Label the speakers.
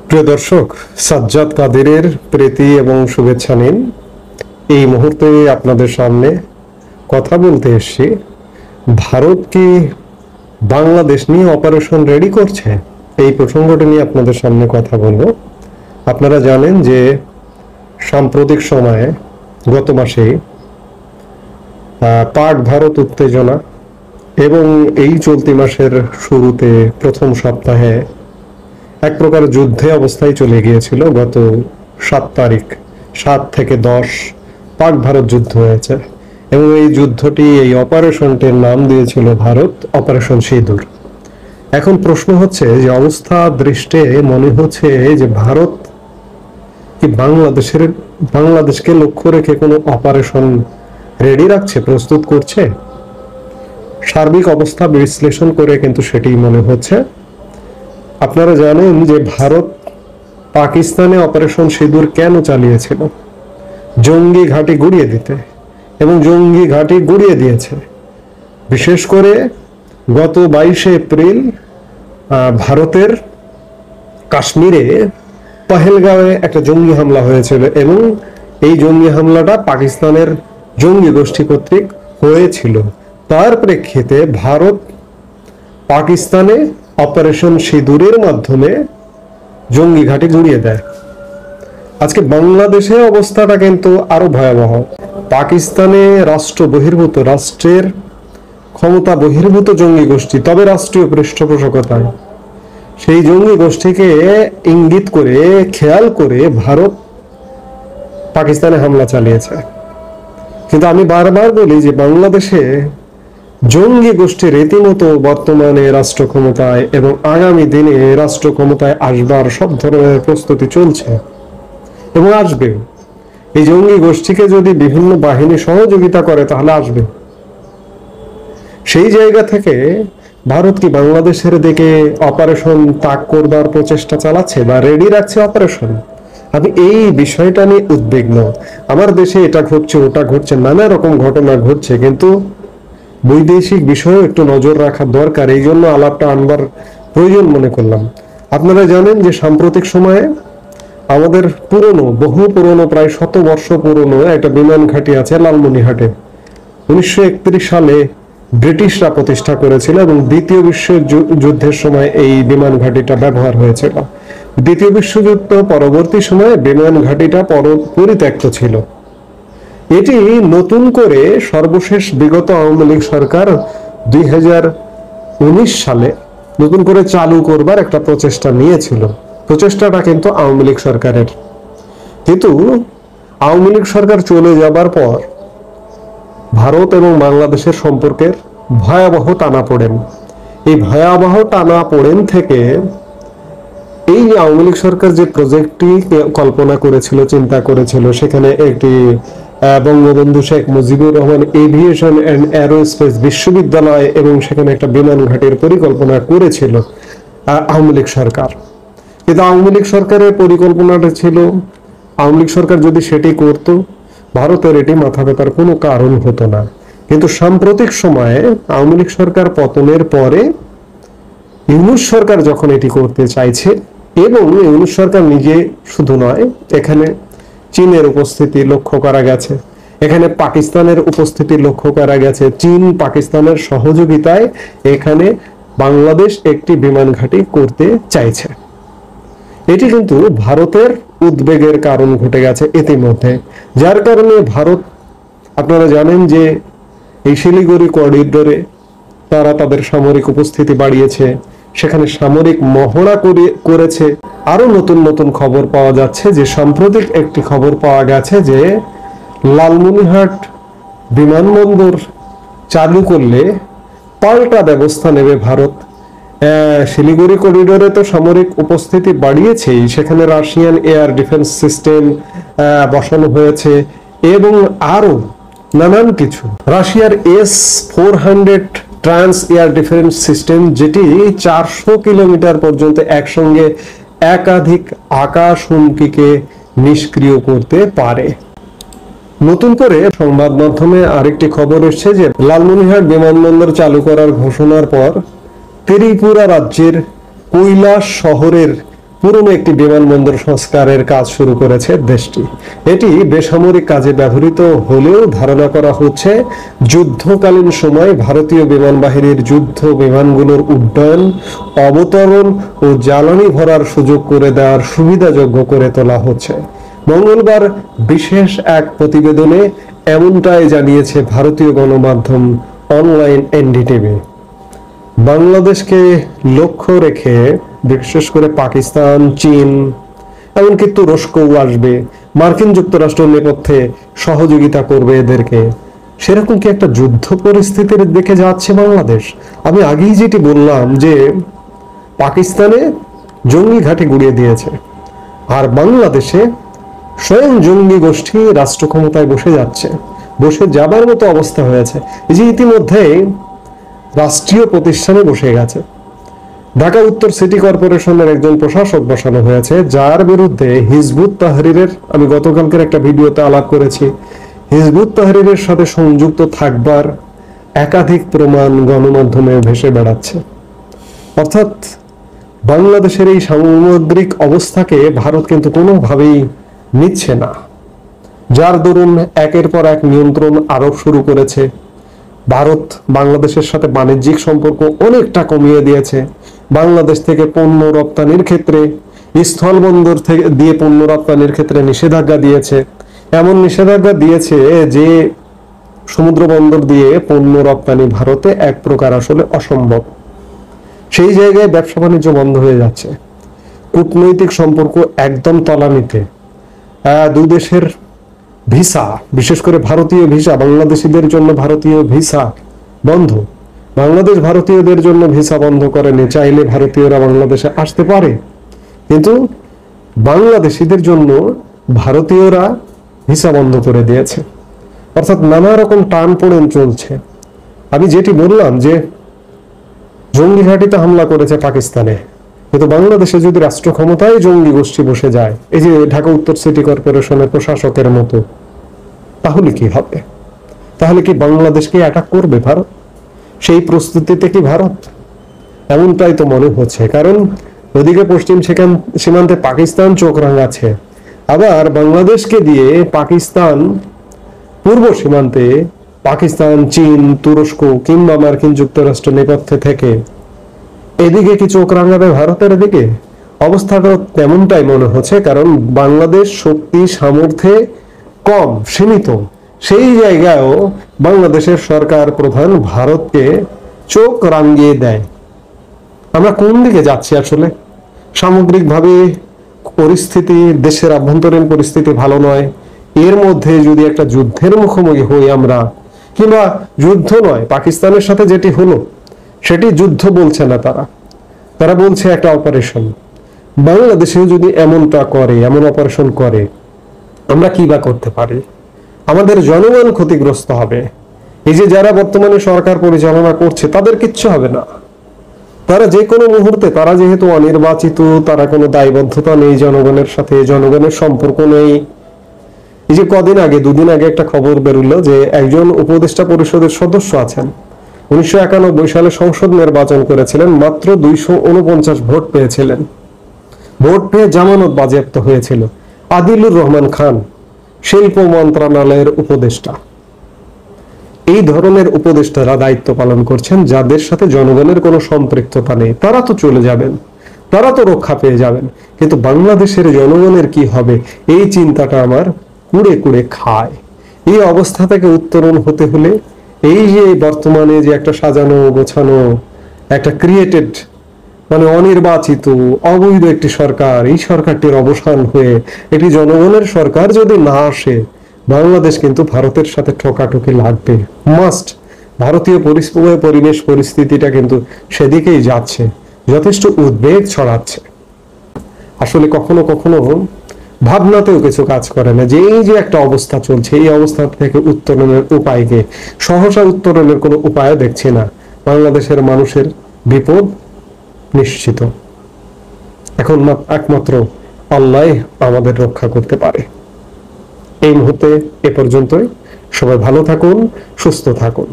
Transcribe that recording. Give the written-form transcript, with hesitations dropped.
Speaker 1: প্রিয় দর্শক, সাজ্জাদ কাদেরের প্রীতি এবং শুভেচ্ছা নিন। এই মুহূর্তে আপনাদের সামনে কথা বলতে এসেছি, ভারত কি বাংলাদেশ নিয়ে অপারেশন রেডি করছে, এই প্রসঙ্গটি নিয়ে আপনাদের সামনে কথা বলবো। আপনারা জানেন যে সাম্প্রতিক সময়ে গত মাসে পাক ভারত উত্তেজনা এবং এই চলতি মাসের শুরুতে প্রথম সপ্তাহে এক প্রকার যুদ্ধে অবস্থায় চলে গিয়েছিল। গত 7 তারিখ 7 থেকে 10 পাক ভারত যুদ্ধ হয়েছে এবং এই যুদ্ধটি, এই অপারেশনটির নাম দিয়েছিল ভারত অপারেশন সিঁদুর। এখন প্রশ্ন হচ্ছে যে অবস্থা দৃষ্টে মনে হচ্ছে যে ভারত কি বাংলাদেশকে লক্ষ্য রেখে কোনো অপারেশন রেডি রাখছে, প্রস্তুত করছে। সার্বিক অবস্থা বিশ্লেষণ করে কিন্তু সেটি মনে হচ্ছে। আপনারা জানেন যে ভারত পাকিস্তানে অপারেশন সিঁদুর কেন চালিয়েছিল? জঙ্গি ঘাঁটি গুড়িয়ে দিতে, এবং জঙ্গি ঘাঁটি গুড়িয়ে দিয়েছে। বিশেষ করে গত 22শে এপ্রিল ভারতের কাশ্মীরে পহেলগাঁওয়ে একটা জঙ্গি হামলা হয়েছিল এবং এই জঙ্গি হামলাটা পাকিস্তানের জঙ্গি গোষ্ঠী কর্তৃক হয়েছিল। তার প্রেক্ষিতে ভারত পাকিস্তানে অপারেশন সিঁদুরের মাধ্যমে জঙ্গি ঘাঁটি গুড়িয়ে দেয়। আজকে বাংলাদেশের অবস্থাটা কিন্তু আরো ভয়াবহ। পাকিস্তানে রাষ্ট্রের ক্ষমতা বহির্ভূত জঙ্গি গোষ্ঠী, তবে রাষ্ট্রীয় পৃষ্ঠপোষকতায়, সেই জঙ্গি গোষ্ঠীকে ইঙ্গিত করে, খেয়াল করে ভারত পাকিস্তানে হামলা চালিয়েছে। কিন্তু আমি বারবার বলি যে বাংলাদেশে জঙ্গি গোষ্ঠী রীতিমতো বর্তমানে রাষ্ট্র ক্ষমতায় এবং আগামী দিনে রাষ্ট্র ক্ষমতায় আসবার সব ধরনের প্রস্তুতি চলছে এবং আসবে। এই জঙ্গি গোষ্ঠীকে যদি বিভিন্ন বাহিনী সহযোগিতা করে তাহলে আসবে। সেই জায়গা থেকে ভারত কি বাংলাদেশের দিকে অপারেশন তাক করবার প্রচেষ্টা চালাচ্ছে বা রেডি রাখছে অপারেশন? আমি এই বিষয়টা নিয়ে উদ্বিগ্ন। আমার দেশে এটা ঘটছে, ওটা ঘটছে, নানা রকম ঘটনা ঘটছে, কিন্তু বৈদেশিক বিষয়ে একটু নজর রাখা দরকার। এই জন্য আলাপটা আনবার প্রয়োজন মনে করলাম। আপনারা জানেন যে সাম্প্রতিক সময়ে আমাদের বহু পুরনো, প্রায় 100 বর্ষ পুরনো একটা বিমান ঘাঁটি আছে লালমনিরহাটে। 1931 সালে ব্রিটিশরা প্রতিষ্ঠা করেছিল এবং দ্বিতীয় বিশ্বযুদ্ধের সময় এই বিমান ঘাঁটিটা ব্যবহার হয়েছিল। দ্বিতীয় বিশ্বযুদ্ধ পরবর্তী সময়ে বিমান ঘাঁটিটা পরিত্যক্ত ছিল। এটি নতুন করে সর্বশেষ বিগত আওয়ামী লীগ সরকার 2019 সালে নতুন করে চালু করবার একটা প্রচেষ্টা নিয়েছিল। প্রচেষ্টাটা কিন্তু আওয়ামী লীগ সরকারের, কিন্তু আওয়ামী লীগ সরকার চলে যাবার পর ভারত এবং বাংলাদেশের সম্পর্কের ভয়াবহ টানাপোড়েন। এই ভয়াবহ টানাপোড়েন থেকে এই আওয়ামী লীগ সরকার যে প্রজেক্টটি কল্পনা করেছিল, চিন্তা করেছিল, সেখানে একটি Bangabandhu Sheikh Mujibur Rahman aviation and aerospace বিশ্ববিদ্যালয় এবং সেখানে একটা বিমান ঘাঁটির পরিকল্পনা করেছিল আওয়ামী লীগ সরকার। কিন্তু আওয়ামী লীগ সরকারের পরিকল্পনাটা ছিল, আওয়ামী লীগ সরকার যদি সেটি করত, ভারতের এটি মাথা ব্যথার কোনো কারণ হতো না। কিন্তু সাম্প্রতিক সময়ে আওয়ামী লীগ সরকার পতনের পরে ইউনূস সরকার যখন এটি করতে চাইছে, এবং ইউনূস সরকার নিজে শুধু নয়, এখানে চীনের উপস্থিতি লক্ষ্য করা গেছে, এখানে পাকিস্তানের উপস্থিতি লক্ষ্য করা গেছে। চীন পাকিস্তানের সহযোগিতায় এখানে বাংলাদেশ একটি বিমান ঘাঁটি করতে চাইছে। এটি কিন্তু ভারতের উদ্বেগের কারণ ঘটে গেছে ইতিমধ্যে, যার কারণে ভারত, আপনারা জানেন যে এই শিলিগুড়ি করিডোরে তারা তাদের সামরিক উপস্থিতি বাড়িয়েছে, সেখানে সামরিক মহড়া করেছে। আরো নতুন নতুন খবর পাওয়া যাচ্ছে যে সাম্প্রতিক একটি খবর পাওয়া গেছে যে লালমনিরহাট বিমানবন্দর চালু করলে পাল্টা ব্যবস্থা নেবে ভারত। শিলিগুড়ি করিডোরে তো সামরিক উপস্থিতি বাড়িয়েছেই, সেখানে রাশিয়ান এয়ার ডিফেন্স সিস্টেম বসানো হয়েছে এবং আরো নানান কিছু। রাশিয়ার S-400 trans air defence system, যেটি 400 কিলোমিটার পর্যন্ত একসঙ্গে একাধিক আকাশ হুমকিকে নিষ্ক্রিয় করতে পারে। নতুন করে সংবাদ মাধ্যমে আরেকটি খবর এসেছে যে লালমনিরহাট বিমানবন্দর চালু করার ঘোষণার পর ত্রিপুরা রাজ্যের কৈলাস শহরের পুরনো একটি বিমানবন্দর সংস্কারের কাজ শুরু করেছে দেশটি। এটি বেসামরিক কাজে ব্যবহৃত হলেও ধারণা করা হচ্ছে যুদ্ধকালীন সময় ভারতীয় বিমান বাহিনীর যুদ্ধ বিমানগুলোর উড্ডয়ন, অবতরণ ও জ্বালানি ভরার সুযোগ করে দেওয়ার সুবিধাযোগ্য করে তোলা হচ্ছে। মঙ্গলবার বিশেষ এক প্রতিবেদনে এমনটাই জানিয়েছে ভারতীয় গণমাধ্যম অনলাইন এনডিটিভি। বাংলাদেশকে লক্ষ্য রেখে বিশেষ করে পাকিস্তান, চীন, এমনকি তুরস্কও আসবে, মার্কিন যুক্তরাষ্ট্র নেপথ্যে সহযোগিতা করবে এদেরকে। সেরকম কি একটা যুদ্ধ পরিস্থিতির দিকে যাচ্ছে বাংলাদেশ? আমি আগেই যেটি বললাম যে পাকিস্তানে জঙ্গি ঘাঁটি গুড়িয়ে দিয়েছে, আর বাংলাদেশে স্বয়ং জঙ্গি গোষ্ঠী রাষ্ট্র ক্ষমতায় বসে যাচ্ছে, বসে যাবার মতো অবস্থা হয়েছে। এই যে ইতিমধ্যে রাষ্ট্রীয় প্রতিষ্ঠানে বসে গেছে। ঢাকা উত্তর সিটি কর্পোরেশনের একজন প্রশাসক বসানো হয়েছে, যার বিরুদ্ধে হিজবুত তাহরিরের, আমি গতকালকের একটা ভিডিওতে আলাপ করেছি, হিজবুত তাহরিরের সাথে সংযুক্ত থাকবার একাধিক প্রমাণ গণমাধ্যমে ভেসে বেড়াচ্ছে। অর্থাৎ বাংলাদেশের এই সামগ্রিক অবস্থাকে ভারত কিন্তু কোনোভাবেই নিচ্ছে না, যার দরুন একের পর এক নিয়ন্ত্রণ আরোপ শুরু করেছে। ভারত বাংলাদেশের সাথে বাণিজ্যিক সম্পর্ক অনেকটা কমিয়ে দিয়েছে। বাংলাদেশ থেকে পণ্য রপ্তানির ক্ষেত্রে, স্থলবন্দর থেকে দিয়ে পণ্য রপ্তানির ক্ষেত্রে নিষেধাজ্ঞা দিয়েছে। এমন নিষেধাজ্ঞা দিয়েছে যে সমুদ্র বন্দর দিয়ে পণ্য রপ্তানি ভারতে এক প্রকার আসলে অসম্ভব। সেই জায়গায় ব্যবসা বাণিজ্য বন্ধ হয়ে যাচ্ছে, কূটনৈতিক সম্পর্ক একদম তলানিতে। দুই দেশের ভিসা, বিশেষ করে ভারতীয় ভিসা, বাংলাদেশিদের জন্য ভারতীয় ভিসা বন্ধ। বাংলাদেশ ভারতীয়দের জন্য ভিসা বন্ধ করেনি, চাইলে ভারতীয়রা বাংলাদেশে আসতে পারে, কিন্তু বাংলাদেশিদের জন্য ভারতীয়রা ভিসা বন্ধ করে দিয়েছে। অর্থাৎ নানা রকম টানপোড়েন চলছে। আমি যেটি বললাম যে জঙ্গি ঘাঁটিতে হামলা করেছে পাকিস্তানে, কিন্তু বাংলাদেশে যদি রাষ্ট্র ক্ষমতায় জঙ্গি গোষ্ঠী বসে যায়, এই যে ঢাকা উত্তর সিটি কর্পোরেশনের প্রশাসকের মতো, তাহলে কি হবে? তাহলে কি বাংলাদেশকে অ্যাটাক করবে ভারত? সেই প্রস্তুতিতে কি ভারত? এমনটাই তো মনে হচ্ছে, কারণ ওদিকে পশ্চিম সীমান্তে পাকিস্তান চোখ রাঙাচ্ছে, আবার বাংলাদেশকে দিয়ে পাকিস্তান পূর্ব সীমান্তে পাকিস্তান, চীন, তুরস্ক কিংবা মার্কিন যুক্তরাষ্ট্র নেপথ্যে থেকে এদিকে কি চোখ রাঙাবে ভারতের দিকে? অবস্থাটা তেমনটাই মনে হচ্ছে, কারণ বাংলাদেশ শক্তি সামর্থ্যে কম, সীমিত। সেই জায়গায়ও বাংলাদেশের সরকার প্রধান ভারতকে চোখ রাঙিয়ে দেয়। আমরা কোন দিকে যাচ্ছি আসলে? সামগ্রিকভাবে পরিস্থিতি, দেশের আভ্যন্তরীণ পরিস্থিতি ভালো নয়। এর মধ্যে যদি একটা যুদ্ধের মুখোমুখি হই আমরা, কিংবা যুদ্ধ নয়, পাকিস্তানের সাথে যেটি হলো সেটি যুদ্ধ বলছে না, তারা বলছে একটা অপারেশন। বাংলাদেশেও যদি এমনটা করে, এমন অপারেশন করে, আমরা কি বা করতে পারি? আমাদের জনগণ ক্ষতিগ্রস্ত হবে। এই যে যারা বর্তমানে সরকার পরিচালনা করছে, তাদের কিচ্ছু হবে না। তারা যে কোনো মুহূর্তে, তারা যেহেতু অনির্বাচিত, তারা কোনো দায়বদ্ধতা নেই জনগণের সাথে, জনগণের সম্পর্ক নেই। এই যে কদিন আগে, দুদিন আগে একটা খবর বেরোলো যে একজন উপদেষ্টা পরিষদের সদস্য আছেন, 1991 সালে সংসদ নির্বাচন করেছিলেন, মাত্র 249 ভোট পেয়েছিলেন। ভোট পেয়ে জামানত বাজেয়াপ্ত হয়েছিল। আদিলুর রহমান খান, শিল্প মন্ত্রণালয়ের উপদেষ্টা। এই ধরনের উপদেষ্টারা দায়িত্ব পালন করছেন, যাদের সাথে জনগণের কোনো সম্পৃক্ততা নেই। তারা তো চলে যাবেন, তারা তো রক্ষা পেয়ে যাবেন, কিন্তু বাংলাদেশের জনগণের কি হবে, এই চিন্তাটা আমার কুড়ে কুড়ে খায়। এই অবস্থা থেকে উত্তরণ হতে হলে এই যে বর্তমানে যে একটা সাজানো গোছানো, একটা ক্রিয়েটেড, মানে অনির্বাচিত অবৈধ একটি সরকার, এই সরকারটির অবসান হয়ে একটি জনগণের সরকার যদি না আসে, বাংলাদেশ কিন্তু ভারতের সাথে ঠোকাঠুকি লাগবে, মাস্ট। ভারতীয় পরিবেশ পরিস্থিতিটা কিন্তু সেদিকেই যাচ্ছে, যথেষ্ট উদ্বেগ ছড়াচ্ছে। আসলে কখনো কখনো ভাবনাতেও কিছু কাজ করে না যে এই যে একটা অবস্থা চলছে, এই অবস্থা থেকে উত্তরণের উপায়কে, সহসা উত্তরণের কোনো উপায় দেখছি না। বাংলাদেশের মানুষের বিপদ নিশ্চিত। এখন একমাত্র আল্লাহ আমাদের রক্ষা করতে পারে। এই মুহূর্তে এ পর্যন্তই। সবাই ভালো থাকুন, সুস্থ থাকুন।